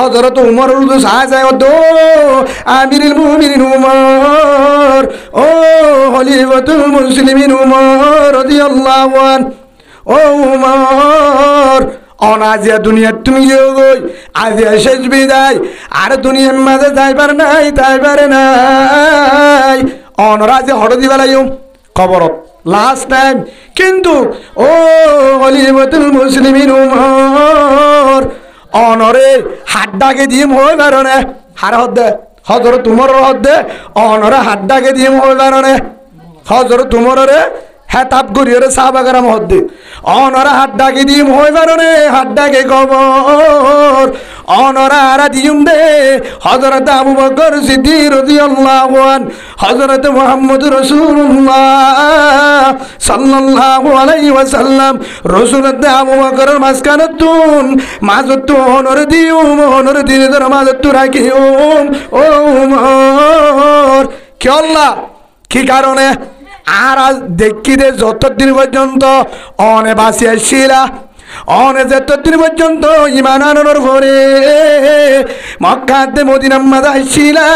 হযরত উমর উর্দু সাহায় দো আমিরুল মুমিনিন উমর ও খলিফাতুল মুসলিমিন উমর রাদিয়াল্লাহু আন ও উমর অনাজিয়া দুনিয়া তুমি গই আজিয়া শেষ বিদায় আর দুনিয়ার মাঝে যাইবার নাই তাইবারে নাই অনরাজে হড় দিবালাইম খবরত লাস্ট টাইম কিন্তু ও খলিফাতুল মুসলিমিন উমর অনরে হাত ডাকে দিয়ে হই বারনে হার হদ্দে হযরত উমর হদ্দে অনরে হাত ডাকে দিয়ে হই বারনে হযরত উমরে হ্যাঁ তাপ করিয়ে সাহাবাগারাম হদ্দে অনরা হাত ডাকে দিয়ে হই বারনে হাত ডাকে খবর অনরা আরা দিউম দে হযরত আবু বকর সিদ্দিক রাদিয়াল্লাহু আন হযরত মুহাম্মদ রাসূলুল্লাহ সাল্লাল্লাহু আলাইহি ওয়াসাল্লাম রাসূলুল্লাহ আবু বকরের মাসকানতুন মাজতু অনর দিউম অনর দিনে ধর মাজতু রাখিউম ও উমর কি আল্লাহ কি কারণে আর আজ দেখি দে যতদিন পর্যন্ত অনে বাসি আসছিলা অনে যতদিন পর্যন্ত ইমান আনানোর পরে মক্কাতে মদিনার মাঝে আসছিলা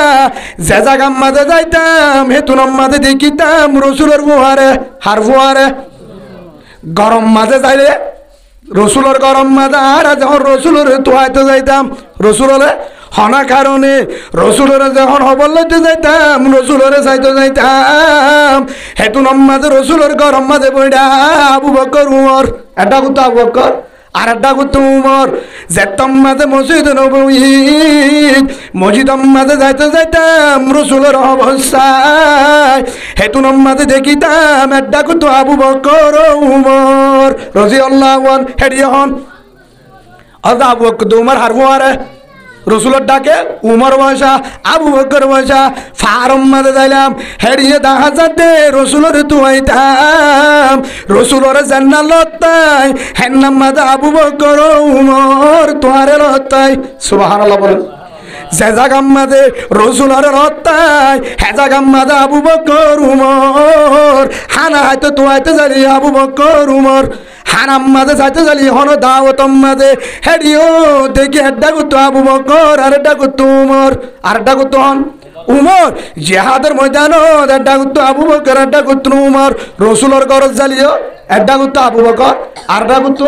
যে জায়গার মাঝে যাইতাম হেতুনার মাঝে দেখিতাম রসুলের ফুয়ারে হার ফুয়ারে গরম মাঝে যাইলে রসুলের গরম মাঝে আর যখন রসুলের তোয়াইতে যাইতাম রসুলের হনা কারণে রসুলের যখন হবল লইতে যাইতাম রসুলের চাইতে যাইতাম হেতু নম্মাদে রসুলের গরম মাঝে বইডা আবু বকর উমর এটা কুতো আবু বকর আর একটা কুতো উমর যেতাম মাঝে মসজিদ নববী মসজিদ মাঝে যাইতে যাইতাম রসুলের অবস্থায় হেতু নম্মাদে দেখিতাম একটা কুতো আবু বকর উমর রাদিয়াল্লাহু আনহু হেডিয়ে হন আদা আবু বকর উমর হারফুয়ারে রসুলের ডাকে উমর বসা আবু বকর বসা ফারম মাঝে যাইলাম হেরিয়ে দেখা যাতে রসুলের তুয়াইতাম রসুলের জান্না লত্তাই হেন্নাম মাঝে আবু বকর উমর তোয়ারে লত্তাই সুবহানাল্লাহ বলেন যে জায়গার মাঝে রসুলের লত্তাই হে জায়গার মাঝে আবু বকর উমর হানা হাইতে তোয়াইতে যালি আবু বকর উমর হারাম মাঝে যাইতে যালি হন দাওয়াতম মাঝে হেডিও দেখি হেড্ডা করতো আবু বকর আর হেড্ডা করতো উমর আর হেড্ডা করতো হন উমর জিহাদের ময়দানও হেড্ডা করতো আবু বকর হেড্ডা করতো উমর রসুলের গরজ জ্বালিও হেড্ডা করতো আবু বকর আর হেড্ডা করতো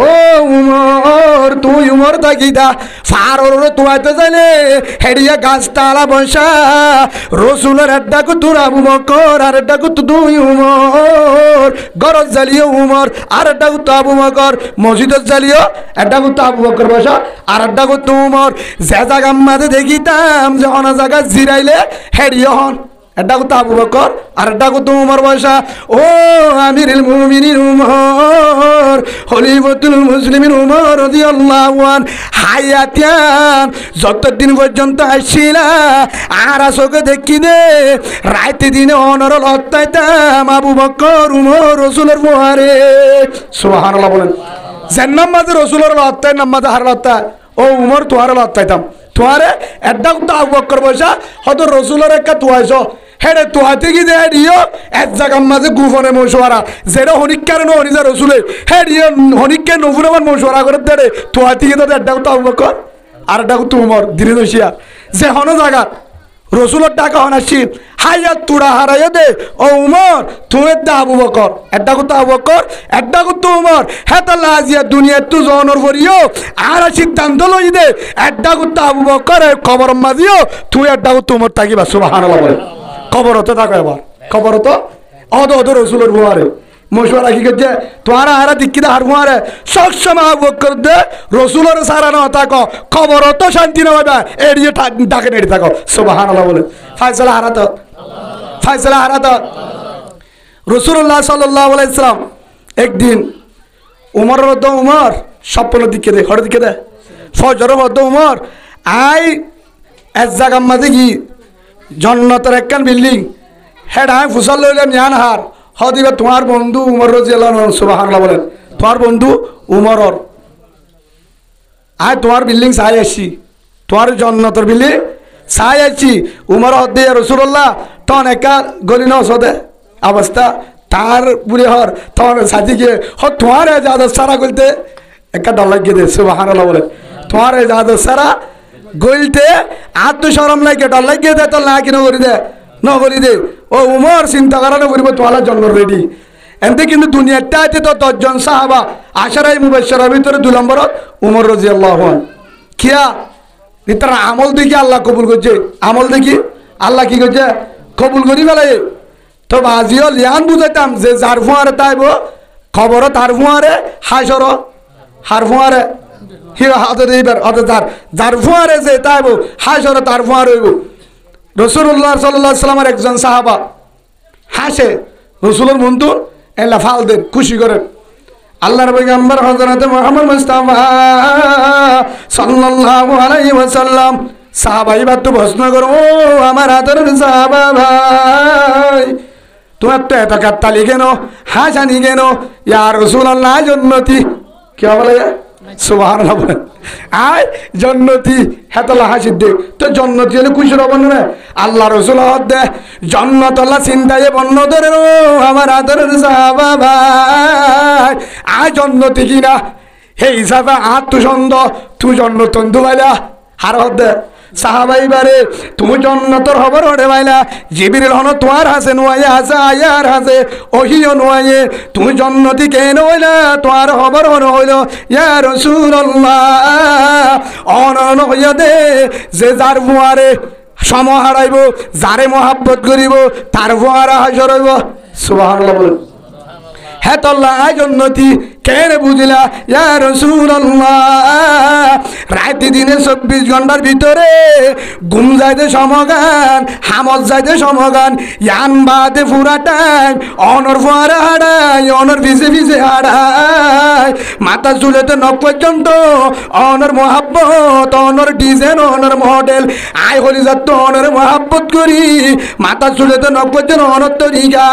ও উমর তুই উমর থাকি দা ফারর তুয়াইতে যাইলে হেডিয়া গাছতলা বসা রসুলের হেড্ডা করতো আবু বকর আর হেড্ডা করতো তুই উমর গরজ জ্বালিও উমর আর একটা করতো আবু বকর মসজিদের জ্বালিও একটা করতো আবু বকর বসা আর একটা করতো উমর যে জায়গার মাঝে দেখিতাম যে অনা জায়গা জিরাইলে হেডিও হন একটা করতো আবু বকর আর একটা করতো উমর বসা ও আমিরুল মুমিনিন উমর খলিফাতুল মুসলিমিন উমর রাদিয়াল্লাহু আন হায়াতিয়ান যতদিন পর্যন্ত আসছিলা আর আসকে দেখি দে রাইতে দিনে অনর লত্তাইতাম আবু বকর উমর রসুলের ফুয়ারে সুবহানাল্লাহ বলেন জান্নাত মাঝে রসুলের লত্তাই নামাজে হার লত্তাই ও উমর তোয়ারে লত্তাইতাম তোয়ারে একটা তো আবু বকর বসা হয়তো রসুলের একটা তোয়াইছ হেডে তোহাতে কি দে হেডিও এক জায়গার মাঝে গুফনে মশওয়ারা যেটা হনিকার ন হনিজা রসুলে হেডিও হনিককে নফুরমান মশওয়ারা করে দে তোহাতে কি দে একটা তো আবু বকর আর একটা তো উমর দিনে দোষিয়া যে হন জায়গা রসুলের টাকা হন আসছি হাইয়া তুড়া হারাইয়া দে ও উমর তুই দে আবু বকর একটা করতো আবু বকর একটা করতো উমর হেতা লাজিয়া দুনিয়া তু জনর করিও আর সিদ্ধান্ত লই দে একটা করতো আবু বকর খবর মাজিও তুই একটা করতো উমর থাকিবা সুবহানাল্লাহ বলে খবর হতে থাকো এবার খবর হতো অদ রসুলের বুয়ারে মশওয়ারা কি করছে তোমার হারা দিক্কিদা হার বুয়ারে সবসময় আবু বকর দে রসুলের সারা না থাকো খবর হতো শান্তি না হবে এড়িয়ে ডাকে নেড়ে থাকো সুবহানাল্লাহ বলে ফায়সালা হারাতো ফায়সালা হারাতো রাসূলুল্লাহ সাল্লাল্লাহু আলাইহি সাল্লাম একদিন উমর রদ উমর স্বপ্ন দিকে দে হর দিকে দে ফজর রদ উমর আই এক জায়গার মাঝে কি জন্নতের একখান বিল্ডিং হেড আমি ফুসাল লইলাম জান হার হদিবা তোমার বন্ধু উমর রাদিয়াল্লাহু আনহু সুবহানাল্লাহ বলেন তোমার বন্ধু উমরর আয় তোমার বিল্ডিং চাই আসছি তোমার জন্নতের বিল্ডিং চাই আসছি উমর হদ্দে রাসূলুল্লাহ তখন একা গলি নসদে অবস্থা তার বুড়ি হর তখন সাথীকে তোমার এজাজত সারা করতে একটা ডর লাগিয়ে দে সুবহানাল্লাহ বলেন তোমার এজাজত সারা গইলতে আত্মশরম লাগে ডর লাগিয়ে দে তোর না কিনা করি দে নকরি দে ও উমর চিন্তা করা না করিব তোলা জন্ম রেডি এমনি কিন্তু দুনিয়াটা আছে তো 10 জন সাহাবা আশারাই মুবাশশারের ভিতরে 2 নম্বরত উমর রাদিয়াল্লাহু আনহু কিয়া তার আমল দেখি আল্লাহ কবুল করছে আমল দেখি আল্লাহ কি করছে কবুল করি ফেলাই তো আজিও লিয়ান বুঝাইতাম যে যার ফুয়ারে তাইব খবর তার ফুয়ারে হাসর হার ফুয়ারে হিরো হাতের এইবার অত যার ফুয়ারে যে তাইব হাসর তার ফুয়ার হইব রাসূলুল্লাহ সাল্লাল্লাহু আলাইহি ওয়াসাল্লামের একজন সাহাবা হাসে রাসূলের বন্ধু এলা ফাল দেন খুশি করেন আল্লাহর পয়গম্বর হযরত মুহাম্মদ মুস্তাফা সাল্লাল্লাহু আলাইহি ওয়াসাল্লাম সাহাবা এবার তো প্রশ্ন করো ও আমার আদরের সাহাবা ভাই তোমার তো এত কাত্তালি কেন হাসানি কেন ইয়া রাসূলুল্লাহ জান্নাতি কি বলে সুবহানাল্লাহ বলেন আয় জান্নাতি হেতলা হাসি দে তো জান্নাতি হলে খুশি হব না আল্লাহ রাসূল দে জান্নাত আল্লাহ চিন্তায় বন্ন ধরে আমার আদরের সাহাবা ভাই আয় জান্নাতি কিনা হে হিসাবে আত্মসন্দ তুই জান্নাত দুবাইলা হার দে সাহাবাই বারে তুমি জান্নাতের খবর ওরে বাইলা জিবরিল হন তোমার হাসে নোয়ায়ে হাসে আয়ার হাসে ওহিও নোয়ায়ে তুমি জান্নাতি কেন হইলা তোমার খবর হইল ইয়া রাসূলুল্লাহ অনন হইয়া দে যে যার ফুয়ারে সম হারাইব যারে মহাব্বত করিব তার ফুয়ারা হাসর হইব সুবহানাল্লাহ বলেন হ্যাঁ তোল্লাহ জান্নাতি কেন বুঝলা ইয়া রাসূলুল্লাহ রাত দিনে 24 ঘন্টার ভিতরে ঘুম যাইতে সমগান হামত যাইতে সমগান ইয়ান বাদে পুরা টাইম অনর ফুয়ারা হাড়াই অনর ভিজে ভিজে হাড়াই মাথা চুলেতে নখ পর্যন্ত অনর মহাব্বত অনর ডিজাইন অনর মডেল আই হলি যাত অনর মহাব্বত করি মাথা চুলেতে নখ পর্যন্ত অনর তরিকা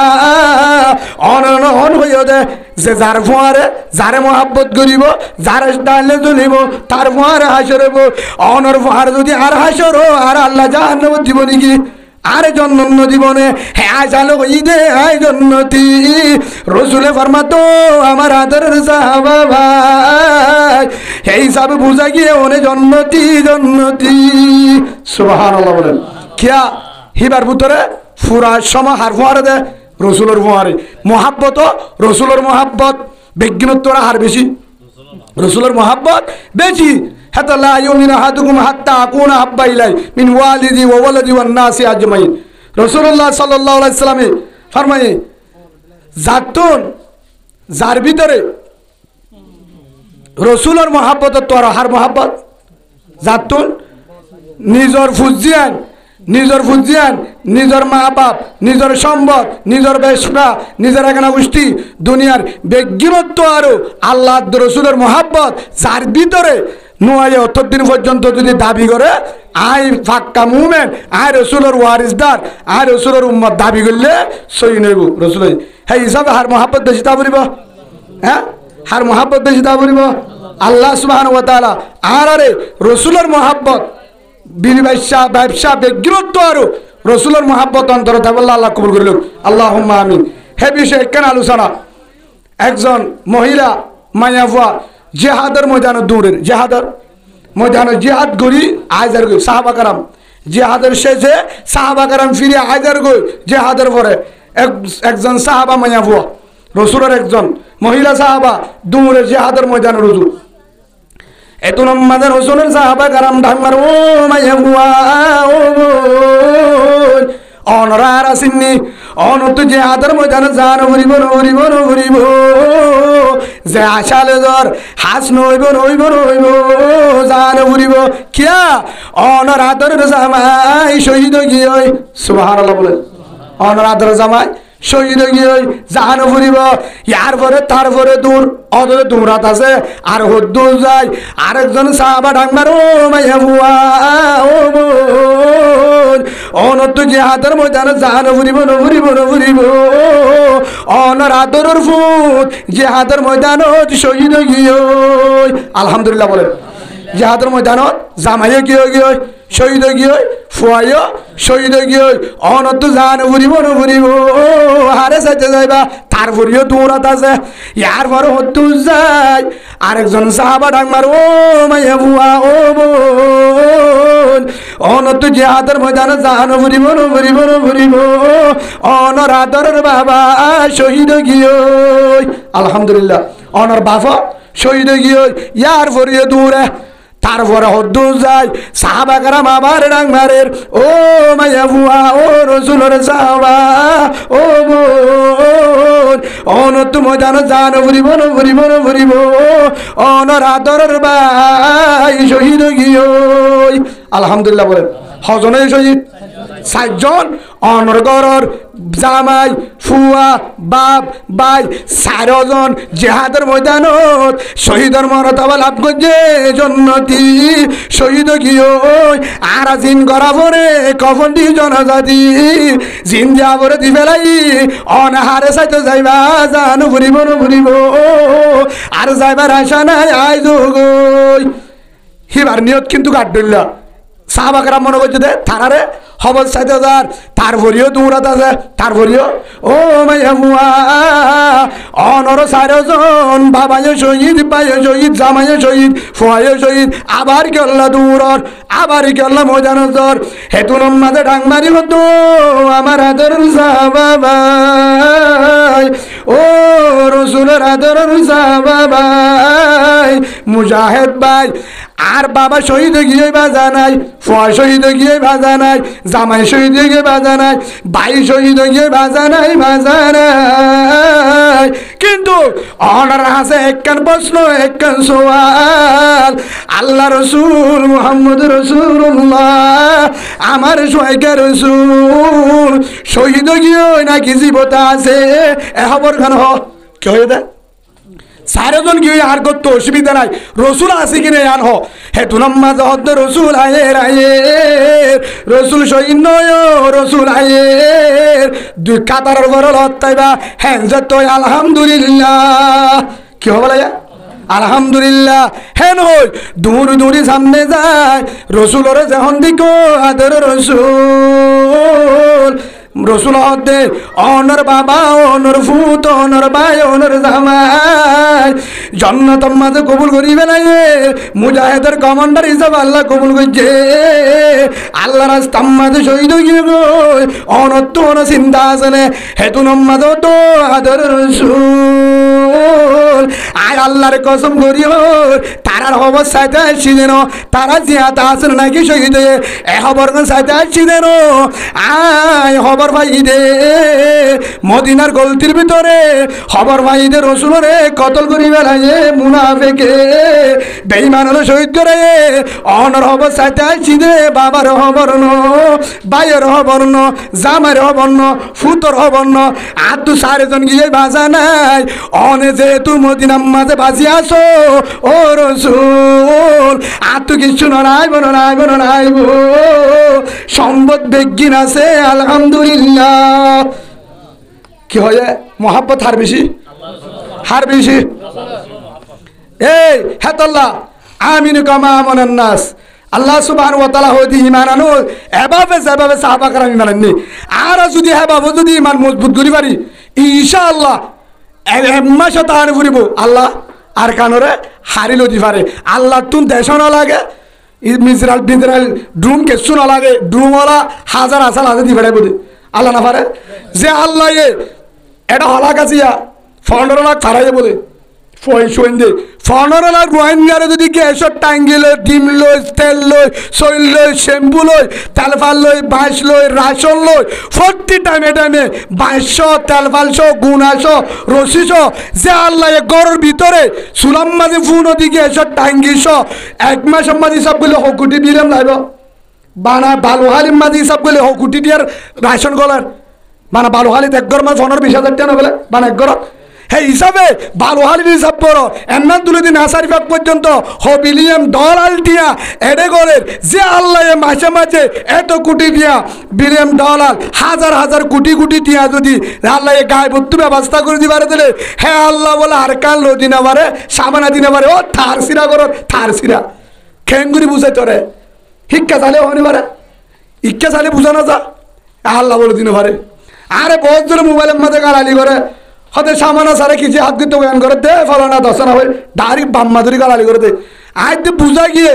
অনর অন হইয়া দে যে যার ফুয়ারে যারে মহাব্বত করিব যারে ডালে চলিব তার ফুয়ারে হাসরব অনর ফুয়ার যদি আর হাসর আর আল্লাহ জাহান্নাম দিব নাকি আরে জন্ম জীবনে হ্যাঁ আসালো ঈদে আয় জন্নতি রসুলে ফরমাতো আমার আদরের সাহাবা ভাই এই হিসাব বুঝা গিয়ে ওনে জন্নতি জন্নতি সুবহানাল্লাহ বলেন কিয়া হিবার ভিতরে ফুরা সময় হার ফুয়ারে দে রসুলের ফুয়ারে মহাব্বত রসুলের মহাব্বত বিজ্ঞানত্বরা হার বেশি রসুলের মহাব্বত বেশি হাত্তা লা ইউমিনু আহাদুকুম হাত্তা আকুনা হাব্বা ইলাই মিন ওয়ালিদি ওয়া ওয়ালাদি ওয়ান নাসি আজমাইন রাসূলুল্লাহ সাল্লাল্লাহু আলাইহি সাল্লামে ফরমায়ে জাতুন যার ভিতরে রসুলের মহাব্বত তোর হার মহাব্বত জাতুন নিজর ফুজিয়ান নিজের মা বাপ নিজের সম্পদ নিজের ব্যবসা নিজের এখানে গোষ্ঠী দুনিয়ার ব্যক্তিগত আরো আল্লাহ রসুলের মহাব্বত যার ভিতরে নোয়ায় অতদিন পর্যন্ত যদি দাবি করে আই ফাক্কা মুভমেন্ট আই রসুলের ওয়ারিসদার আই রসুলের উম্মত দাবি করলে সই নেব রসুল হ্যাঁ হিসাবে হার মহাব্বত বেশি তা বলিব হ্যাঁ হার মহাব্বত বেশি তা বলিব আল্লাহ সুবহানাহু ওয়া তাআলা আর আরে রসুলের মহাব্বত ব্যবসা ব্যক্তিগত আরো রসুলের মহাব্বত অন্তর আল্লাহ কবুল করিল আল্লাহুম্মা আমিন হে বিষয়ে কেন আলোচনা একজন মহিলা মায়াফুয়া জেহাদের ময়দানে দূরের জেহাদের ময়দানে জেহাদ করি আয়জার গই সাহাবা কারাম জেহাদের শেষে সাহাবা কারাম ফিরে আয়জার গই জেহাদের পরে একজন সাহাবা মায়াফুয়া রসুলের একজন মহিলা সাহাবা দূরে জেহাদের ময়দানে রুজু এত নম্বর রসুলের সাহাবা কারাম ঢাঙ্গার ও মায়াফুয়া ও অনরার আসিননি অনত যে আদর ময়দানে জান ভরিব ভরিব যে আশালে ধর হাস নইব জান ভরিব কিয়া অনর আদর জামাই শহীদ গিয়ে সুবহানাল্লাহ বলে অনর আদর জামাই শহীদ গিয়ে জান ভরিব ইয়ার পরে তারপরে দূর অদরে দূরাত আছে আর হদ্দুর যায় আরেকজন সাহাবা ঢাঙ্গার ও মাইয়া ও অনত যে হাতের ময়দানে জান ভরিব অনর আদরের ফুট যে হাতের ময়দানত শহীদ গিয়ে আলহামদুলিল্লাহ বলেন যে হাতের ময়দানত জামাইয়ে গিয়ে শহীদ গিয়ে ফুয়াইও শহীদ গিয়ে অনত জান ভরিব হারে সাইতে যাইবা তারপরেও দৌড়াত আছে ইয়ার পরে হদ্দু যায় আরেকজন সাহাবা ঢাঙ্গার ও মাইয়া বুয়া ও অনত জিহাদের ময়দানে জান ভরিব ভরিব অনর আদরের বাবা শহীদ গিয়ে আলহামদুলিল্লাহ অনর বাবা শহীদ গিয়ে ইয়ার ভরিয়ে দূরে তারপরে হদ্দু যায় সাহাবা কারাম আবার ডাং মারের ও মাইয়া বুয়া ও রসুলের সাহাবা ও বোন অনত ময়দানে জান ভরিব অনর আদরের ভাই শহীদ গিয়ে আলহামদুলিল্লাহ বলেন হজনে শহীদ ৬০ জন অনর গরর জামাই ফুয়া বাপ ভাই ১৬ জন জিহাদের ময়দানত শহীদের মরতবা লাভ করছে জন্নতি শহীদ গিয়ে আর জিন করা পরে কফনটি জনজাতি জিন যাবরে দি ফেলাই অনাহারে চাইতে যাইবা জান ভরিব আর যাইবার আশা নাই আই যোগই হিবার নিয়ত কিন্তু কাটবিল্লা সাহাবাকেরা মনে করছে দে থানারে খবর ৬০০০ তার ভরিও দৌড়াত আছে তার ভরিও ও মাইয়া মুয়া অনর ৪ জন বাবায় শহীদ ভাইয়ে শহীদ জামাইয়ে শহীদ ফুয়াইয়ে শহীদ আবার গেল্লা দৌড়র আবার গেল্লা ময়দানের জ্বর হেতু মাঝে ডাং মারি হতো আমার আদর সাহাবাই ও রসুলের আদর সাহাবাই মুজাহিদ ভাই আর বাবা শহীদ গিয়ে বাজা নাই ফুয়া শহীদ গিয়ে বাজা নাই জামাই শহীদ গিয়ে বাজা নাই ভাই শহীদ গিয়ে বাজা নাই কিন্তু অনার আছে একখান প্রশ্ন একখান সওয়াল আল্লাহ রসুল মুহাম্মদ রসুল্লাহ আমার সোয়াইকা রসুল শহীদ গিয়ে নাকি জীবতা আছে এ খবর খান কি হয়ে দেয় ৪ জন গিয়ে আর করতো অসুবিধা নাই রসুল আছে কিনে আন হে তুলম্মা জহদ রসুল আয়ের রসুল শহীদ নয় রসুল আয়ের ২ কাতারের বড় লত্তাইবা হ্যাঁ যত আলহামদুলিল্লাহ কি হবে লাগে আলহামদুলিল্লাহ হেন হই দূরি সামনে যায় রসুলের যখন দিকো আদর রসুল রসুল হতে অনর বাবা অনর ফুত অনর ভাই অনর জামাই জন্নত মাঝে কবুল করিবে না মুজাহিদের কমান্ডার হিসাবে আল্লাহ কবুল করছে আল্লাহ রাস্তার মাঝে শহীদ হয়ে গই অনত্য অন চিন্তা আসলে হেতু নম্মাদ তো আদর রসুল আয় আল্লাহর কসম করি তারার খবর সাইতে আসছি যেন তারা জিয়াতে আসেন নাকি শহীদ এ খবর সাইতে আসছি যেন আয় খবর ভাই দে মদিনার গলতির ভিতরে খবর ভাই দে রসুলরে কতল করি বেলায় মুনাফেকে বেঈমানের শহীদ করে অনর খবর সাইতে আসছি দে বাবার খবর ন ভাইয়ের খবর ন জামাইয়ের খবর ন ফুতর খবর ন আর তো ৪ জন গিয়ে বাজা নাই অনে যেহেতু মদিনার মাঝে বাজি আসো ও রসুল আর তো কিছু নড়াইব সম্পদ বেগিন আছে আলহামদুলিল্লাহ কি হয় মহাব্বত হার বেশি এই হেতাল্লাহ আমিন কামা আমনান নাস আল্লাহ সুবহানাহু ওয়া তাআলা হইতে ঈমান আনো এভাবে যেভাবে সাহাবা کرام ঈমান আননি আর যদি হেভাবে যদি ঈমান মজবুত করি পারি ইনশাআল্লাহ মাসে তাহার ফুরিব আল্লাহ আর কানরে হারিল দি পারে আল্লাহ তুন দেশ না লাগে মিসরাইল ড্রোন কেসু না লাগে ড্রোনওয়ালা হাজার হাজার দি বেড়াই বলি আল্লাহ না পারে যে আল্লাহ এটা হলা কাছিয়া 15 লাখ ছাড়াই বলে দে 15 লাখ রোহিঙ্গারে যদি গ্যাসের টাঙ্গি লই ডিম লই তেল লই সইল লই শ্যাম্পু লই তেলফাল লই বাঁশ লই রাশন লই 40 টাইমে 2200 তেলফালশো গুণাশো রশিশো যে আল্লাহ গড়ের ভিতরে সুলাম মাঝে ফুন দি গ্যাসের টাঙ্গিশো 1 মাস মাঝে সবগুলো হকুটি দিলাম লাইব বানা বালুহালির মাঝে সবগুলো হকুটি দিয়ার রাশন গলার বানা বালুহালিত 1 ঘর মাছ 15-20,000 টাকা বলে বানা 1 ঘর সেই হিসাবে বালুহালির হিসাব করো এমন তুলে দিন আসারিফাক পর্যন্ত $1 বিলিয়ন দিয়া এডে করে যে আল্লাহ মাঝে মাঝে এত কোটি দিয়া $1 বিলিয়ন হাজার কোটি দিয়া যদি আল্লাহ গায়ে ভর্তি ব্যবস্থা করে দিবারে দিলে হ্যাঁ আল্লাহ বলে আর কাল দিনা পারে সাবানা দিনা পারে ও থার সিরা করো থার সিরা খেঙ্গুরি বুঝাই তোরে শিক্ষা চালে হনি পারে ইচ্ছা চালে বুঝানো যা আল্লাহ বলে দিনে পারে আরে বহুত জোরে মোবাইলের মাঝে গালালি করে হতে সামানা সারে কিছু হাত দিতে গান করে দে ফলানা দশনা হয়ে ডাইরেক্ট বাম্মাদুরি গালালি করে দে আজ বুঝা গিয়ে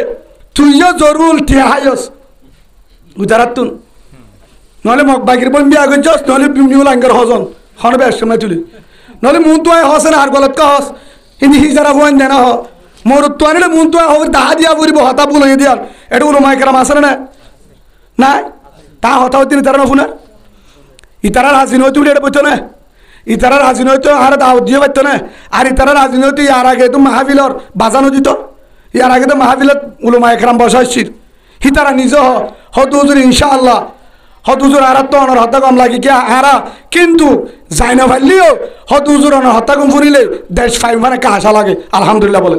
তুইও জরুর ঠেহাইস উদারাতুন নহলে মগ বাকির বন বিয়া গজ নহলে মিউল আঙ্গার হজন হন বেশ সময় তুলি নহলে মুন তো হসে না আর গলত কা হস হিন্দি হিজারা হন দেনা হ মোর তো আনলে মুন তো হবে দা দিয়া বলিব হতা বুল হই দিয়াল এটা উলো মাইকরাম আসলে না না তা হতা হতি তারা নফুনা ইতারা হাজিন হইতো এটা বইতো না ইতারা হাজিন হইতো আর দাওয়াত দিয়ে পাইতো না আর ইতারা হাজিন হইতো ইয়ার আগে তো মাহফিলর বাজানো দিত ইয়ার আগে তো মাহফিলত উলো মাইকরাম বসাইছিল হিতারা নিজ হত হুজুর ইনশাআল্লাহ হত হুজুর আর তো অনর হত্যা কম লাগি কি আরা কিন্তু যাই না পারলিও হত হুজুর অনর হত্যা কম ফুরিলে দেশ ফাইভ মানে কাহাসা লাগে আলহামদুলিল্লাহ বলে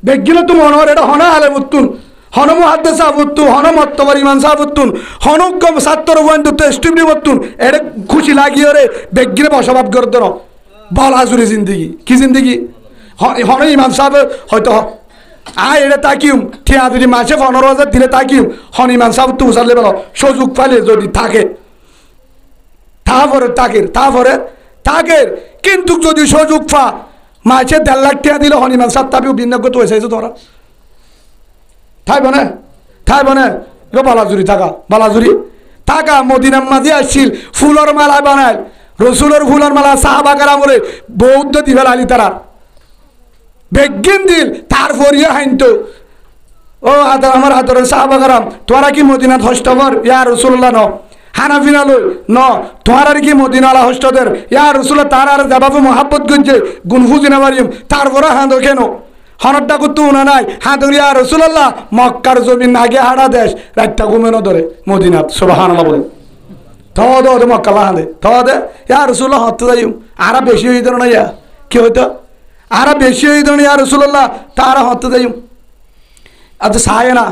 বেগিলে তো মনোহর এটা হনা আলে মুতুন হন মুহাদ্দিস সাহাবুত্তু হন মত্তবর ইমাম সাহাবুত্তুন হনকম ছাত্র বন্ধু তো স্টুডি বত্তুন এটা খুশি লাগিয়ে রে বেগিলে বসবাস করে ধরো বল আজুরি জিন্দগি কি জিন্দগি হন ইমাম সাহেব হয়তো এটা তাকিম ঠিয়া যদি মাসে 15,000 দিলে তাকিম হন ইমাম সাহেব তো উসালে বলো সুযোগ পালে যদি থাকে তারপরে কিন্তু যদি সুযোগ পা মাসে 1.5 লাখ টাকা দিলে হন ইমাম সাহেব তাবিও বিনিয়োগ তো হয়েছে তোরা থাকবে না বালাজুরি থাকা মদিনার মাঝে আসছিল ফুলর মালা বানায় রসুলের ফুলর মালা সাহাবাকার আমলে বৌদ্ধ দিবেল আলী তারা বেগিন দিল তারপরিয়া হাইতো ও আদর আমার আদরের সাহাবাকারাম তোরা কি মদিনাত হস্তবর ইয়া রসুল্লাহ ন হানাফিনা লই ন তোহার কি মদিনালা হস্তদের ইয়া রসুল্লাহ তার আর জবাব মোহাব্বত করছে গুনফুজি না পারিম তারপরে হাঁদো কেন হনরটা করতে উনা নাই হাঁদুরি ইয়া রসুল্লাহ মক্কার জমিন আগে হাড়া দেশ রাতটা ঘুমেনো ধরে মদিনাত সুবহানাল্লাহ বলে তো মক্কা হাঁদে দে ইয়া রসুল্লাহ হতে যাইম আরা বেশি হইত না ইয়া কি হইতো আরা বেশি হইত না ইয়া রসুল্লাহ তারা হতে যাইম আচ্ছা সায় না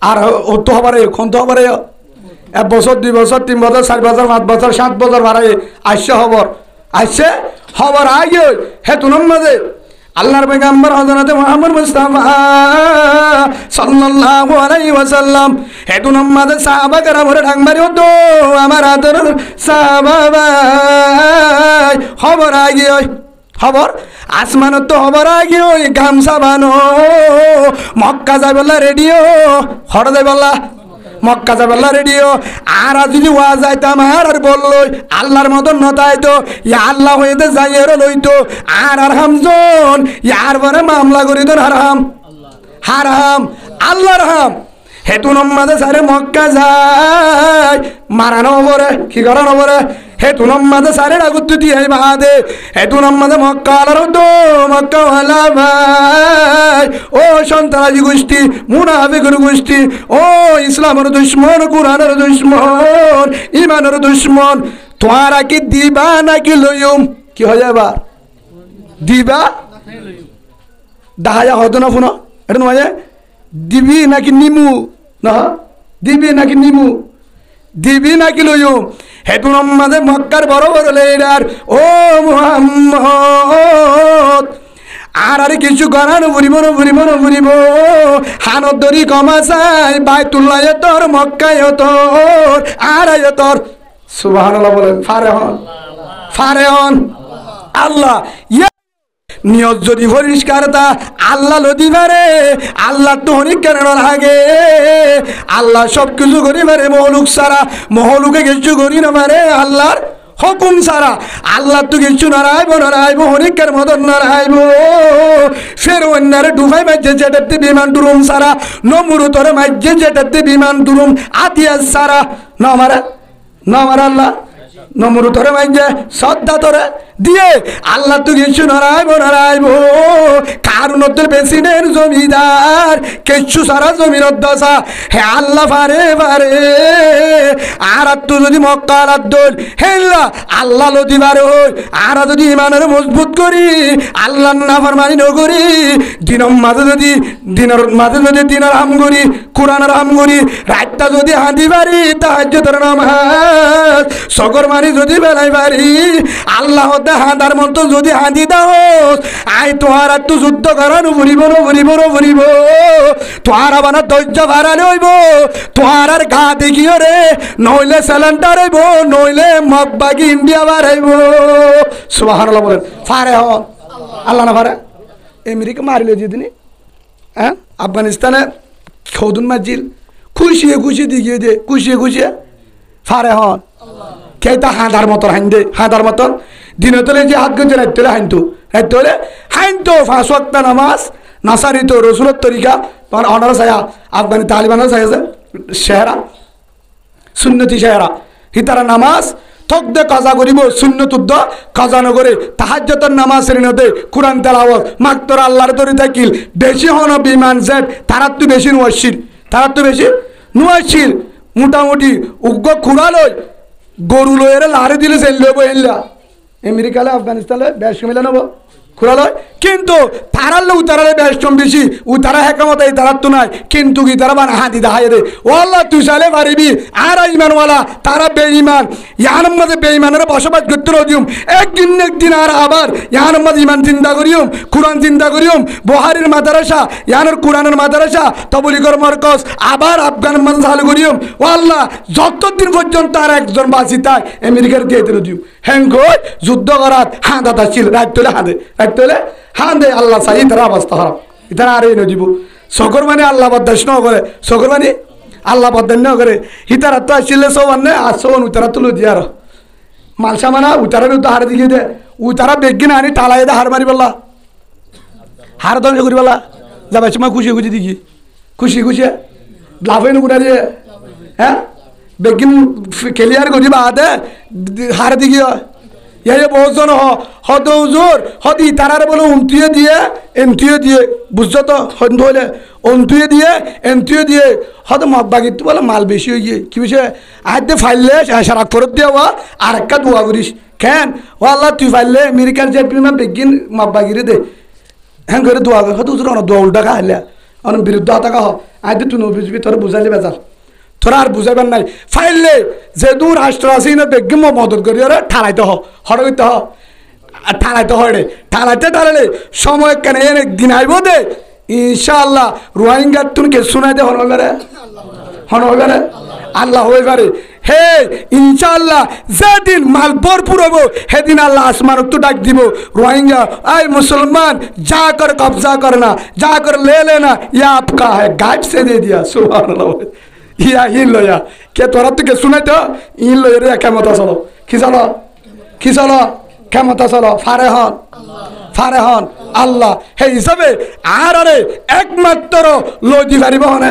আর হতো হবারে খন্ত হবারে 1 বছর 2 বছর 3 বছর 4 বছর 5 বছর 7 বছর বাড়াই আসছে খবর আগে হে তুনম মাঝে আল্লাহর পয়গম্বর হযরত মুহাম্মদ মুস্তাফা সাল্লাল্লাহু আলাইহি ওয়াসাল্লাম হে তুনম মাঝে সাহাবা کرام রে ঢাং মারি হতো আমার আদর সাহাবা খবর আগে খবর আসমান তো খবর আগে ওই গামছা বানো মক্কা যাবেলা রেডিও হড় যাবেলা মক্কা যাবেলা রেডিও আর যদি ওয়া যাইতাম আর বললো আল্লাহর মতন নতাইতো ইয়া আল্লাহ হইতে যাইয়ের লইতো আর হামজন ইয়ার পরে মামলা করি তো হারাম আল্লাহর হাম হেতু নম্মাদে সারে মক্কা যায় মারানো বরে কি করানো বরে হেতু নম্মাদে সারে ডাগুত্তু দিয়ে বাদে হেতু নম্মাদে মক্কা আলার তো মক্কা ওয়ালা ভাই ও সন্ত্রাসী গোষ্ঠী মুনাফিকের গোষ্ঠী ও ইসলামের দুশ্মন কুরআনের দুশ্মন ইমানের দুশ্মন তোরা কি দিবা নাকি লইম কি হয়ে যাবা দিবা দাহায়া হতো না ফোন এটা নয় দিবি নাকি নিমু না দিবি নাকি লইম হেতু নম্মাদে মক্কার বড় বড় লেডার ও মুহাম্মদ আর কিছু করানো ভুরিব হানত দরি কমা চাই বাইতুল্লাহ তোর মক্কায় তোর আর তোর সুবহানাল্লাহ বলেন ফারে হন আল্লাহ নিয়ত যদি পরিষ্কার তা আল্লাহ লদি পারে আল্লাহ তো হরিক কেন লাগে আল্লাহ সব কিছু করি পারে মহলুক সারা মহলুকে কিছু করি না পারে আল্লাহর হুকুম সারা আল্লাহ তো কিছু নারাইব হরিকের মতন নারাইব ফের অন্যারে ডুবাই মাঝে যেটাতে বিমান দুরুম সারা নমুরু তোরে মাঝে যেটাতে বিমান দুরুম আতিয়া সারা নমার আল্লাহ নমরু তোরে মাইজে শ্রদ্ধা তোরে দিয়ে আল্লাহ তো কিছু নারাইব কারণ তোর প্রেসিডেন্ট জমিদার কিছু সারা জমির দশা হে আল্লাহ পারে আর তো যদি মক্কা আলাদ্দল হেল্লা আল্লাহ লদি পারে হই আর যদি ইমানের মজবুত করি আল্লাহ নাফরমানি নগরি দিনের মাঝে যদি দিনের হাম করি কোরআনের হাম করি রাতটা যদি হাঁদি পারি তাহাজ্জুদের নামাজ সগর মারি যদি বেলাই পারি আল্লাহ হাঁদার মতো যদি হাঁদি দাও আই তোহার আর তো যুদ্ধ করানো ভরিব তোহার আবার ধৈর্য বাড়ালে হইব তোহার আর গা দেখিও রে নইলে স্যালেন্ডার হইব নইলে মগবাগি ইন্ডিয়া বাড়াইব সুবহানাল্লাহ বলেন ফারে হন আল্লাহ না পারে আমেরিকা মারিলে যেদিন হ্যাঁ আফগানিস্তানে খৌদুন মাজিল খুশিয়ে খুশি দিকে দে খুশিয়ে খুশিয়ে ফারে হন কেটা হাঁদার মতন হাইন দে হাঁদার মতন দিনে তোলে যে হাত গঞ্জে রাখতে হলে রাখতে হলে হাইন তো 5 ওয়াক্ত নামাজ নাসারি তো রসুলের তরিকা তোমার অনারা ছায়া আফগানি তালিবানের ছায়া আছে শেহরা সুন্নতি শেহরা হিতারা নামাজ থক দে কাজা করিব সুন্নতুদ্দ কাজা নগরে তাহাজ্জুদের নামাজ শ্রেণীতে কুরআন তেলাওয়াত মাত্র আল্লাহর তরি থাকিল বেশি হন বিমান জেট তারার তো বেশি নুয়াশির তারার তো বেশি নুয়াশির মোটামুটি উগ্র খুড়ালই গরু লয়ের লারে দিলে সেল লইব এল্লা আমেরিকালে আফগানিস্তানে বেশ মিলে নেব খুড়ালয় কিন্তু তারার লোক তারালে বেশম বেশি ও তারা হেকামত এই তারার তো নাই কিন্তু কি তারা বানা হাতি দাহাই রে ও আল্লাহ তুই চাইলে পারিবি আর ইমানওয়ালা তারা বেঈমান ইয়ার মধ্যে বেঈমানের বসবাস করতে রদিম একদিন আর আবার ইয়ার মধ্যে ইমান চিন্তা করিম কোরআন চিন্তা করিম বহারির মাদ্রাসা ইয়ানোর কোরআনের মাদ্রাসা তবলিগর মরকজ আবার আফগান মধ্যে চালু করিম ও আল্লাহ যতদিন পর্যন্ত আর একজন বাঁচি তাই আমেরিকার দিয়ে দিম হ্যাঙ্গই যুদ্ধ করাত হাঁদাত আসছিল রাত তোলে হাঁদে তোলে হান দে আল্লাহ চাই তারা অবস্থা খারাপ ইতারা আর এই নদীব সকর মানে আল্লাহ বদাস ন করে সকর মানে আল্লাহ বদান ন করে হিতারা তো আসলে সব আনে আর সব উতারা তুলো দিয়ে আর মালসা মানা উতারা তো হার দিকে দে উতারা বেগিন আনি টালাই দে হার মারি বললা হার ধ্বংস করি বলা যাবে সময় খুশি খুশি দেখি খুশি খুশি লাভে নুকুটা দিয়ে হ্যাঁ বেগিন ক্লিয়ার করি বা দে হার দিকে ইয়ে বহুজন হদ হুজুর হদি তারার বলে উন্তুয়ে দিয়ে এন্তুয়ে দিয়ে বুঝছো তো হন্দ হলে অন্তুয়ে দিয়ে এন্তুয়ে দিয়ে হদ মব্বাগির তো বলে মাল বেশি হয়ে গিয়ে কি বিষয় আজ ফাইলে সারা করে দেওয়া আর একটা দোয়া করিস কেন ও আল্লাহ তুই ফাইলে আমেরিকার যে প্রিমা বেগিন মব্বাগিরে দে হ্যাঁ করে দোয়া কর হয়তো হুজুর অনেক দোয়া উল্টা খাইলে অনেক বিরুদ্ধ থাকা হ আজ তুই নবুঝবি তোর বুঝাইলে বেজাল তোরা আর বুঝাইবেন নাই ফাইলে যে দূর রাষ্ট্র আছে না বেগিম মদত করি ওরা ঠালাইতে হড়াইতে ঠালাইতে হয় রে ঠালাইলে সময় কেন একদিন আইব দে ইনশাআল্লাহ রোহিঙ্গার তুমি শুনাই দে হনবারে আল্লাহ হয়ে পারে হে ইনশাআল্লাহ যেদিন মাল ভরপুর হবো সেদিন আল্লাহ আসমান তো ডাক দিব রোহিঙ্গা আই মুসলমান যা কর কবজা করে না যা কর লে না ইয়া আপকা है गाइड से दे दिया सुभान अल्लाह ইয়া ইন লয়া কে তোরা তো কে শুনাই তো ইন লয় রে কেমতা চলো কি চলো কেমতা চলো ফারে হন আল্লাহ হে হিসাবে আর আরে একমাত্র লই পারিব হনে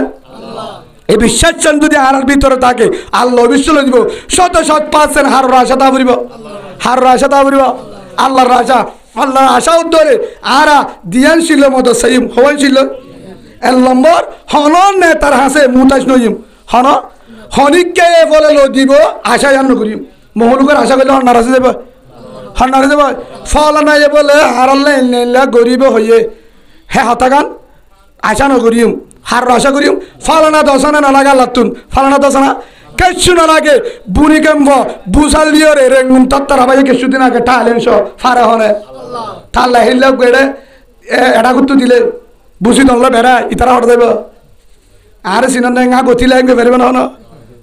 এই বিশ্বাস যদি আর ভিতরে থাকে আল্লাহ অবশ্যই লই দিব 100% হার আশা তা করিব আল্লাহর আশা উদ্দরে আরা দিয়ান ছিল মতো সাইম হওয়ান ছিল এক নম্বর হনন নেতার হাসে মুতাজ নইম হনিককে বলে লো দিব আশা জান করিম মহলুকের আশা করলে নারাজ যাব ফল নাই বলে হারাল্লা গরিব হইয়ে হে হতাগান আশা নকরিম হার আশা করিম ফালানা দশনা নালাগে আল্লাতুন ফালানা দশনা কেসু নালাগে বুনি কেম্ব বুঝাল দিয়ে রে রেঙ্গুম তত্তরা ভাই কেসু দিন আগে ঠালেন ফারে হনে ঠাল্লা হিল্লা গেড়ে এটা করতে দিলে বুঝি দল বেড়া ইতারা হট দেব আর সিনন গা গতিলা এগে বেরবে না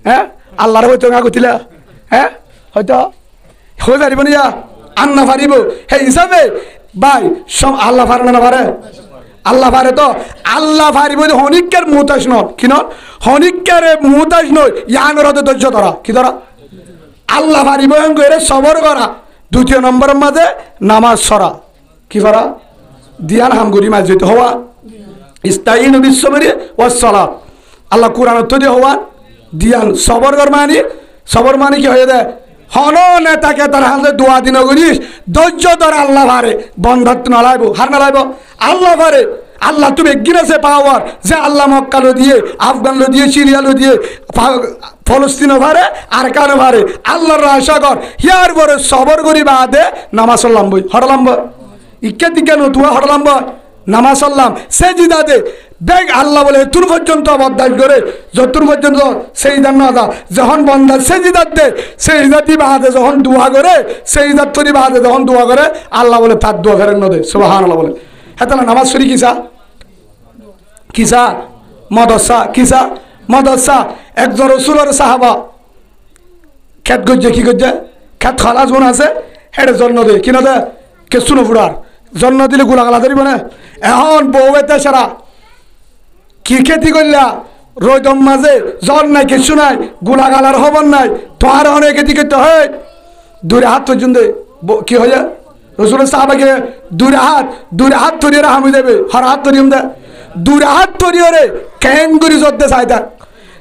হ্যাঁ আল্লাহর হয়তো গা গতিলা হ্যাঁ হয়তো হয়ে পারিব না আন্না পারিব সেই হিসাবে ভাই সব আল্লাহ পারে না পারে আল্লাহ পারে তো আল্লাহ পারিব হনিকের মুতাজ ন কিন হনিকের মুতাজ নয় ইয়ানোর হতে ধৈর্য ধরা কি ধরা আল্লাহ পারিব এর সবর করা দ্বিতীয় নম্বরের মাঝে নামাজ সরা কি করা দিয়ান হামগুড়ি মাঝ যেতে হওয়া ইস্তাইন বিশ্বরি ওয়াসসালাত আল্লাহ কোরআন তো দিয়ে হওয়া দিয়ান সবর মানে কি হয়ে যায় হন নেতাকে তার হাতে দোয়া দিন করিস ধৈর্য ধর আল্লাহ ভারে বন্ধাত্ম নালাইব হার নালাইব আল্লাহ ভারে আল্লাহ তুমি একদিন আছে পাওয়ার যে আল্লাহ মক্কালো দিয়ে আফগানলো দিয়ে সিরিয়ালো দিয়ে ফলস্তিনও ভারে আর কানো ভারে আল্লাহর আশা কর হিয়ার পরে সবর করি বাদে নামাজ বই হরলাম ইকে দিকে নতুয়া হরলাম নামাজ সাল্লাম সে জিদাতে বেগ আল্লাহ বলে তুর পর্যন্ত বরদাস্ত করে যতুর পর্যন্ত সেই দান না যখন বন্ধা সে জিদাত দে সেই জিদাতি বাদে যখন দোয়া করে সেই জিদাত তরি বাদে যখন দোয়া করে আল্লাহ বলে তার দোয়া ফেরেন নদে সুবহানাল্লাহ বলে হ্যাঁ তাহলে নামাজ শরী কিসা মদসা একজন রসুলের সাহাবা খেত গজ্জে কি গজ্জে খেত খালাস বোন আছে হেঁটে জন্ম দে কিনা দে কে শুনো ফুড়ার জন্ম দিলে গোলা গালা ধরিব না এখন বউ এতে সারা কি খেতি করলা রোদম মাঝে জ্বর নাই কিছু নাই গুলাগালার খবর নাই তোমার অনেক এদিকে তো হয় দূরে হাত পর্যন্ত কি হয়ে যায় রসুলের সাহাবাকে দূরে হাত ধরিয়ে হামি দেবে হর হাত ধরিয়ে দে দূরে হাত ধরিয়ে রে কেন করি জোর চাই তা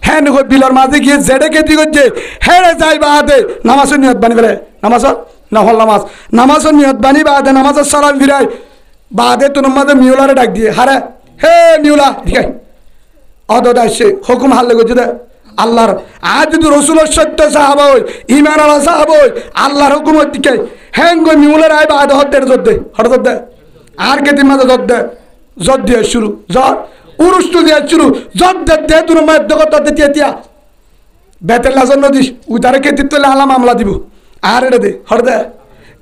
হ্যাঁ বিলর মাঝে গিয়ে জেডে খেতি করছে হেরে যাই বাদে নামাজের নিয়ত বানি ফেলে নামাজত নহল নামাজের নিয়ত বানি বাদে নামাজের সালাম ফিরাই বাদে তোমার মাঝে মিউলারে ডাক দিয়ে হারে হে মিউলা ঠিক আছে অদত আসছে হুকুম হাল্লে করছে দে আল্লাহর আজ যদি রসুলের সত্য সাহাবা হই ইমান আলা সাহাবা হই আল্লাহর হুকুমের দিকে হ্যাঁ গো মিউলার আয় বাদে হত্যের জোর দে হঠাৎ দে আর কেতির মাঝে জোর দে জোর দিয়ে শুরু জ্বর উরুষ্টু দিয়ে শুরু জব দে তোর মায়ের জগৎ দিয়া বেতের লাজন নদী উতারে খেতে তোলে আলা মামলা দিব আর এটা দে হর দে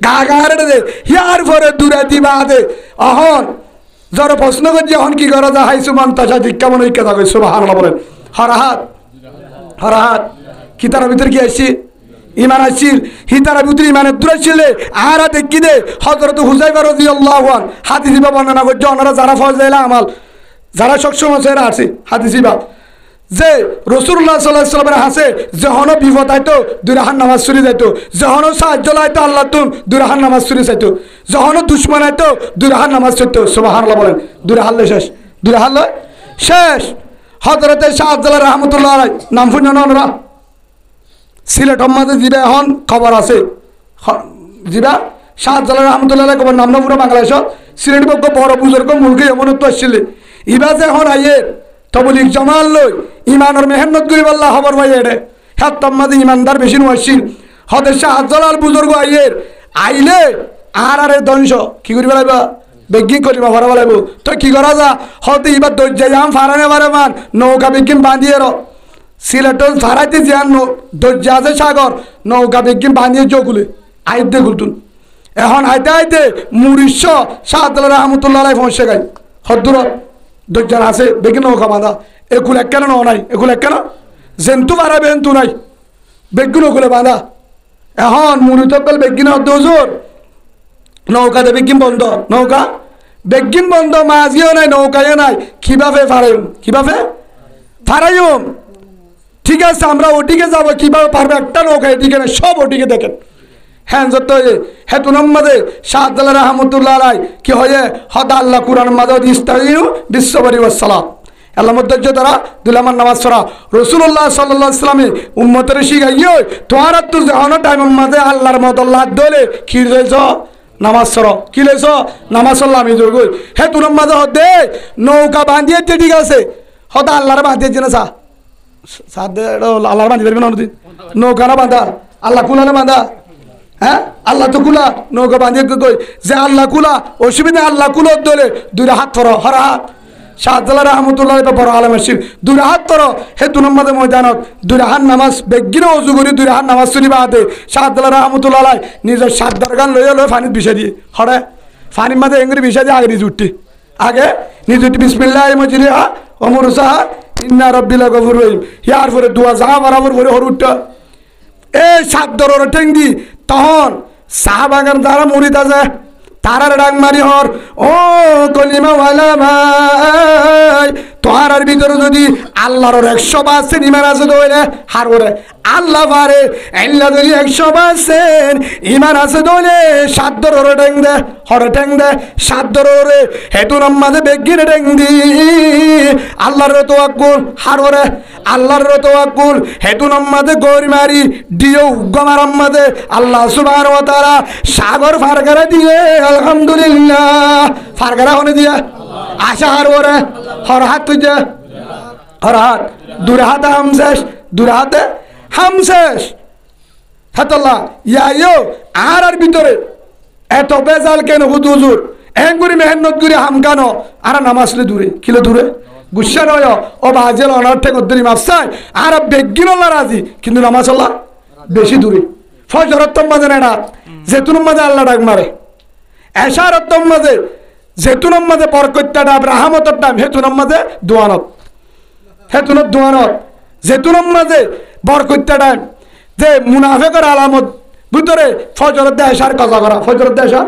গা রেটে দে ইয়ার পরে দূরে দিবা দে অহন জ্বর প্রশ্ন করছি এখন কি করা যায় হাইসু মান তাজা দীক্ষা মনে ইচ্ছা থাকে সুবহানাল্লাহ বলেন হরাহাত কিতার ভিতরে কি আসছি ইমান আসছিল হিতার ভিতরে ইমানের দূরে ছিলে আর দেখি দে হযরত হুযায়ফা রাদিয়াল্লাহু আনহু হাদিস বর্ণনা করছে ওনারা যারা ফজলাইলা আমাল যারা সবসময় সেরা আছে হাদিসি বাপ যে রসুল্লাহ সাল্লাল্লাহু আলাইহি ওয়াসাল্লামের হাসে যখন বিপদ আইতো দুই রাকাত নামাজ পড়ি যাইতো যখন সাহায্য লাইতো আল্লাহ তুন দুই রাকাত নামাজ পড়ি যাইতো যখন দুশমন আইতো দুই রাকাত নামাজ পড়তো সুবহানাল্লাহ বলেন দুই রাকাত শেষ দুই রাকাত শেষ হযরত শাহজালাল রাহমাতুল্লাহ আলাইহি নাম শুনেন ওনারা সিলেট মাঝে জিরা এখন খবর আছে জিরা শাহজালাল রাহমাতুল্লাহ আলাইহি খবর নাম না পুরো বাংলাদেশ সিলেট বক্ক বড় বুজুর্গ মুলকে এমন তো আসছিলে ইবাজে এখন আইয়ে তবলিগ জামাল লই ইমানের মেহনত করি বললা খবর ভাই এডে হ্যাঁ তোমাদের ইমানদার বেশি নয় হতে শাহজালাল বুজুর্গ আইয়ের আইলে আর ধ্বংস কি করি বেড়াইবা বেগিং করিবা ভরা বেড়াইব তো কি করা যা হতে এবার দরজা যাম ফারানে বারে মান নৌকা বেগিম বাঁধিয়ে সিলেটল ফারাইতে যান দরজা আছে সাগর নৌকা বেগিম বাঁধিয়ে চোখুলে আইতে গুলতুন এখন আইতে আইতে মুরিশ শাহজালাল রহমতুল্লাহ আলাইহি পৌঁছে গাই হদ্দুর দরজা আছে বেগিন নৌকা বাঁধা একুল এক কেন নাই একুল এক কেন জেন্তু বাড়াবে এন্তু নাই বেগিন ওকুলে বাঁধা এখন মুরিতকল বেগিন হদ্দুর নৌকাতে বেগিন বন্ধ নৌকা বেগিন বন্ধ মাঝিও নাই নৌকায়ও নাই কিভাবে ফারাইম কিভাবে ফারাইম ঠিক আছে আমরা ওটিকে যাবো কিভাবে পারবে একটা নৌকা এদিকে না সব ওটিকে দেখেন হ্যাঁ যত হ্যাঁ তুনাম মাদে শাহজালাল রহমতুল্লাহ আলাইহি কি হয়ে হদ আল্লাহ কুরআন মাদদ ইস্তাইনু বিসসাবরি ওয়াস সালাত আল্লাহ মধ্যে দ্বারা দুলামান নামাজ পড়া রাসূলুল্লাহ সাল্লাল্লাহু আলাইহি ওয়াসাল্লাম উম্মতের শিখাইও তোরা তো যখন টাইম মাদে আল্লাহর মদদ লাদ দলে কি রইছ নামাজ পড়ো কি লইছ নামাজ পড়লাম ইজুর কই হ্যাঁ তুনাম মাদে হদে নৌকা বাঁধিয়ে ঠিক আছে হদ আল্লাহর বাঁধিয়ে জিনা সা সাদে আল্লাহর বাঁধি পারবে না নৌকা না বাঁধা আল্লাহ কুলানে বাঁধা হ্যাঁ আল্লাহ তো কুলা নৌকা বাঁধিয়ে কই যে আল্লাহ কুলা অসুবিধা আল্লাহ কুলত দলে দুই হাত ধরো হর হাত শাহজালাল রহমতুল্লাহ বড় আলম আসিল দুই হাত ধরো হে তুনম্মাদের ময়দানত দুই হাত নামাজ বেগিন অজু করি দুই হাত নামাজ চুরি বাদে শাহজালাল রহমতুল্লাহ আলাই নিজের সাদ্দার গান লইয়া লই ফানিত বিষা দিয়ে হরে ফানির মাঝে এঙ্গুরি বিষা দিয়ে আগে নিজে উঠটি আগে নিজে উঠি বিসমিল্লাহ মজিরিহা অমরুসাহা ইন্না রব্বিল গফুর রহিম ইয়ার পরে দুয়া যা বরাবর করে হর উঠটা এই সাদ্দর ঠেঙ্গি তখন সাহাবাগান যারা মুরিদ আছে তারার ডাক মারি হর ও কলিমাওয়ালা ভাই তোহার ভিতরে যদি আল্লাহর 100% ইমান আছে দইলে হার করে আল্লাহ পারে আল্লাহ যদি 100% ইমান আছে দইলে সাদ্দর ঠেং দে সাদ্দর হেতুর মাঝে বেগির ঠেং দি আল্লাহর তাওয়াক্কুল হার করে আল্লাহর তাওয়াক্কুল হেতুর মাঝে গরি মারি দিও গমার মাঝে আল্লাহ সুবহানাহু ওয়া তাআলা সাগর ফারগারা দিয়ে আলহামদুলিল্লাহ ফারগারা হনে দিয়া আশা হার করে হর হাত তুই হর হাত দূরে হাতে হামশেষ দূরে হাতে হামশেষ হাতাল্লাহ ইয়ো আর ভিতরে এত বেজাল কেন হুজুর এঙ্গুরি মেহনত করে হামকানো আর নামাজলে দূরে কিলো দূরে গুসা নয় ও বাজেল অনার ঠেক দূরে মাপসাই আর বেগিন রাজি কিন্তু নামাজ আল্লাহ বেশি দূরে ফজরত্তম মাঝে না যেতুন মাঝে আল্লাহ ডাক মারে এশারত্তম মাঝে যেতুন মাঝে বরকতটা ডাব রাহমতর ডাব হেতুন মাঝে দোয়ানত হেতুনত দোয়ানত যেতুন মাঝে বরকতটা ডাব যে মুনাফিকের আলামত ভিতরে ফজরত দে এশার কাজা করা ফজরত দে এশার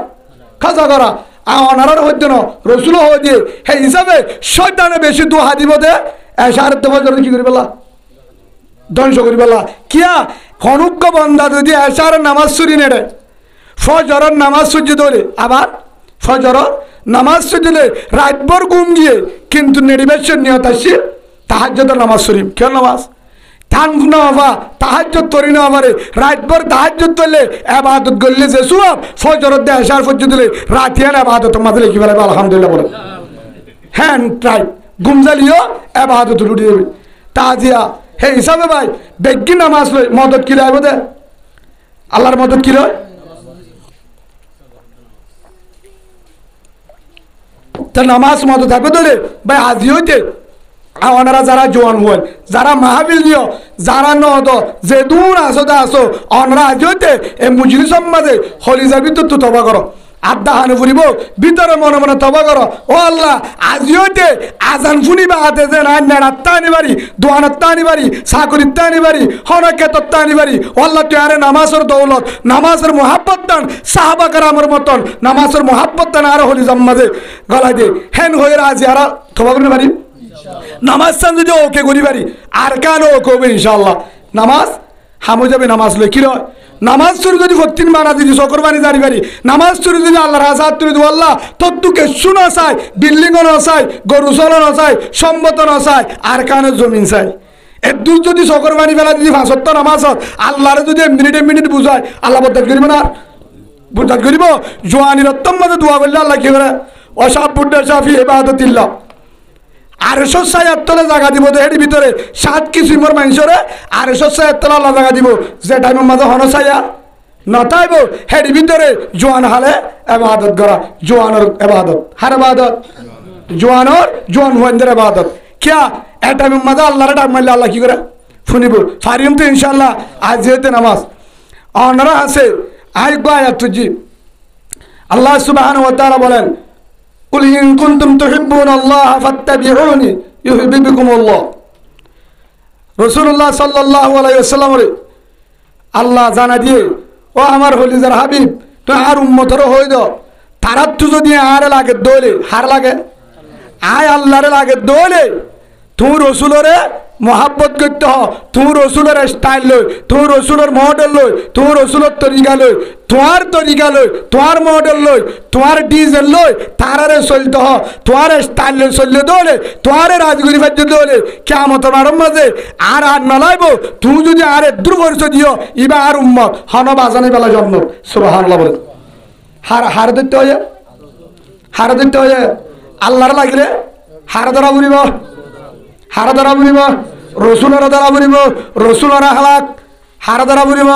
কাজা করা আর অনারার হইতে না রসুল হয়ে দিয়ে হে হিসাবে শয়তানে বেশি দোহা দিব দে এশার তো ফজর কি করি পেলা ধ্বংস করি পেলা কিয়া হনুক্য বন্দা যদি এশার নামাজ চুরি নেড়ে ফজরের নামাজ সূর্য ধরে আবার ফজরের নামাজ সূর্য রাতভর ঘুম গিয়ে কিন্তু নেড়িবেশের নিয়ত আসছে তাহাজ্জুদের নামাজ শরীফ কেন নামাজ থান না হবা তাহাজ্জুদ তরি না হবারে রাতভর তাহাজ্জুদ করলে ইবাদত করলে যে সওয়াব ফজরের দে এশার পর্যন্ত দিলে রাতিয়ার ইবাদত মাঝে লিখি ফেলে আলহামদুলিল্লাহ বলে হ্যাঁ ট্রাই ঘুমজালিও ইবাদত লুটি দেবে তাজিয়া হে হিসাবে ভাই বেগি নামাজ লই মদত কি লাগবে দে আল্লাহর মদত কি লয় তা নামাজ মতো থাকবে তো রে ভাই আজি হইতে ওনারা যারা জোয়ান হন যারা মাহফিল দিও যারা নদ যে দূর আসো দা আসো ওনারা আজি হইতে এই মুজলিসের মাঝে হলিজার ভিতর তো তবা করো আড্ডা হানে ফুরিব ভিতরে মনে মনে তবা করো ও আল্লাহ আজি হইতে আজান ফুনিবা হাতে যে নেড়াত্তা আনিবারি দোয়ানত্তা আনিবারি চাকরিত্তা আনিবারি হনকেতত্তা আনিবারি ও আল্লাহ তুই আরে নামাজের দৌলত নামাজের মোহাব্বত দান সাহাবা কারামের মতন নামাজের মোহাব্বত দান আর হলিজার মাঝে গলায় দে হেন হয়ে আজি আর তবা করতে পারি নামাজ চান যদি ওকে করি পারি আর কেন ওকে হবে ইনশাল্লাহ নামাজ হামো যাবে নামাজ লই কি রয় নামাজ শুরু যদি ফতিন মানা যদি শকর বানি জারি পারি নামাজ শুরু যদি আল্লাহর আজাদ তুই দু আল্লাহ তত্তুকে শুনো চাই বিল্ডিংও না চাই গরু চলো না চাই সম্মত না চাই আর কেন জমিন চাই এদুর যদি শকর বানি ফেলা যদি ভাষত্ব নামাজ আল্লাহরে যদি মিনিট বুঝায় আল্লাহ বদাত করিব না বুঝাত করিব জোয়ানির অত্তম মধ্যে দোয়া করলে আল্লাহ কি করে অসাব বুড্ডা সাফি ইবাদতিল্লাহ আর এসব সায়ার তলে জায়গা দিব তো এর ভিতরে 7 কিসিমের মানুষরে আর এসব সায়ার তলে আল্লাহ জায়গা দিব যে টাইমের মাঝে হন সায়া নটাইব হের ভিতরে জোয়ান হালে ইবাদত করা জোয়ানের ইবাদত হার ইবাদত জোয়ান হুয়ানদের ইবাদত কিয়া এই টাইমের মাঝে আল্লাহর ডাক মারলে আল্লাহ কি করে শুনিব ফারিম তো ইনশাআল্লাহ আজ যেতে নামাজ অনরা আছে আরেকবার আয়াত তুজি আল্লাহ সুবহানাহু ওয়া তাআলা বলেন কুল ইন কুনতুম তুহিব্বুনাল্লাহ ফাত্তাবিউনি ইউহিব্বুকুমুল্লাহ রাসূলুল্লাহ সাল্লাল্লাহু আলাইহি ওয়াসাল্লামরে আল্লাহ জানা দিয়ে ও আমার হলিজার হাবিব তো আর উম্মতর হই দাও তারা তো যদি আর লাগে দোলে হার লাগে আয় আল্লাহরে লাগে দোলে তুই রসুলরে মোহাব্বত করতে হ তুই রসুলের স্টাইল লই তুই রসুলের মডেল লই তুই রসুলের তরিকা লই তোমার তরিকা লই তোমার মডেল লই তোমার ডিজাইন লই তারারে চলতে হ তোমার স্টাইল লই চললে দোলে তোমার রাজগুরি বাজ্য দোলে কিয়ামত মারম মাঝে আর নালাইব তুই যদি আর দূর করছ দিও ইবা আর উম্মত হন বাজানে বেলা জন্ম সুবহানাল্লাহ বলে হার দিতে হয় আল্লাহর লাগিলে হার ধরা বুড়িব হারা ধরা বুড়িব রসুলের দ্বারা বুড়িব রসুলের হালাক হারা দ্বারা বুড়িব